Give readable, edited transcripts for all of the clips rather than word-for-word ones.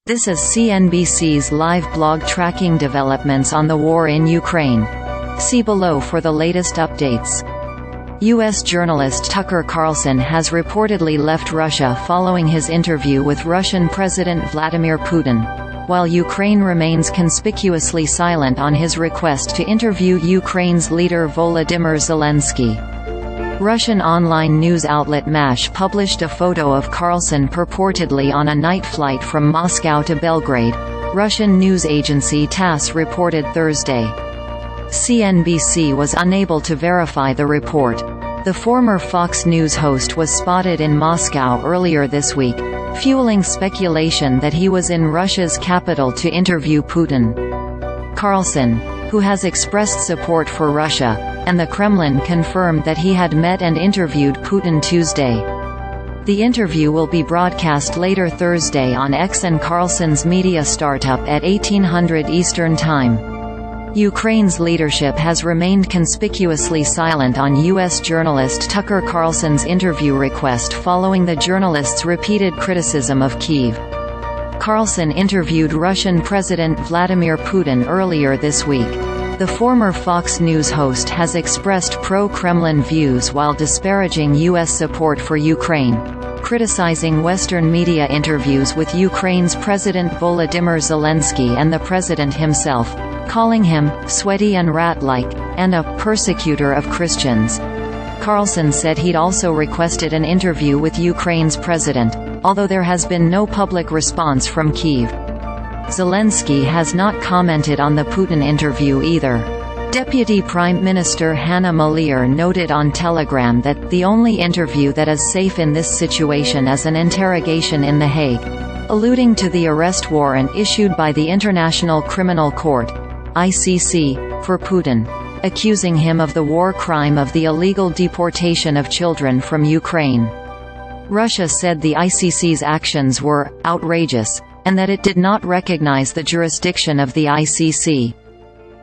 This is CNBC's live blog tracking developments on the war in Ukraine. See below for the latest updates. U.S. journalist Tucker Carlson has reportedly left Russia following his interview with Russian President Vladimir Putin, while Ukraine remains conspicuously silent on his request to interview Ukraine's leader Volodymyr Zelensky. Russian online news outlet MASH published a photo of Carlson purportedly on a night flight from Moscow to Belgrade, Russian news agency TASS reported Thursday. CNBC was unable to verify the report. The former Fox News host was spotted in Moscow earlier this week, fueling speculation that he was in Russia's capital to interview Putin. Carlson, who has expressed support for Russia, and the Kremlin confirmed that he had met and interviewed Putin Tuesday. The interview will be broadcast later Thursday on X and Carlson's media startup at 1800 Eastern Time. Ukraine's leadership has remained conspicuously silent on U.S. journalist Tucker Carlson's interview request following the journalist's repeated criticism of Kyiv. Carlson interviewed Russian President Vladimir Putin earlier this week. The former Fox News host has expressed pro-Kremlin views while disparaging U.S. support for Ukraine, criticizing Western media interviews with Ukraine's President Volodymyr Zelensky and the president himself, calling him "sweaty and rat-like," and a "persecutor of Christians." Carlson said he'd also requested an interview with Ukraine's president, although there has been no public response from Kyiv. Zelensky has not commented on the Putin interview either. Deputy Prime Minister Hanna Maliar noted on Telegram that the only interview that is safe in this situation is an interrogation in The Hague, alluding to the arrest warrant issued by the International Criminal Court (ICC) for Putin, accusing him of the war crime of the illegal deportation of children from Ukraine. Russia said the ICC's actions were outrageous, and that it did not recognize the jurisdiction of the ICC.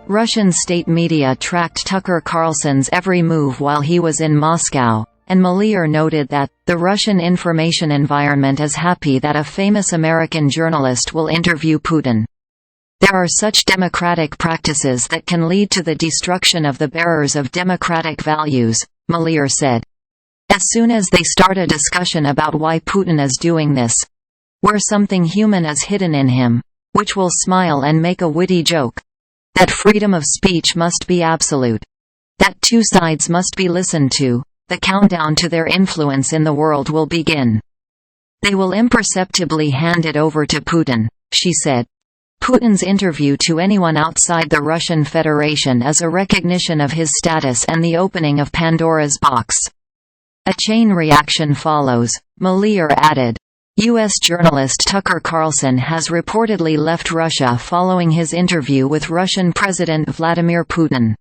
Russian state media tracked Tucker Carlson's every move while he was in Moscow, and Maliar noted that, "The Russian information environment is happy that a famous American journalist will interview Putin. There are such democratic practices that can lead to the destruction of the bearers of democratic values," Maliar said. "As soon as they start a discussion about why Putin is doing this, where something human is hidden in him, which will smile and make a witty joke, that freedom of speech must be absolute, that two sides must be listened to, the countdown to their influence in the world will begin. They will imperceptibly hand it over to Putin," she said. Putin's interview to anyone outside the Russian Federation is a recognition of his status and the opening of Pandora's box. A chain reaction follows, Maliar added. U.S. journalist Tucker Carlson has reportedly left Russia following his interview with Russian President Vladimir Putin.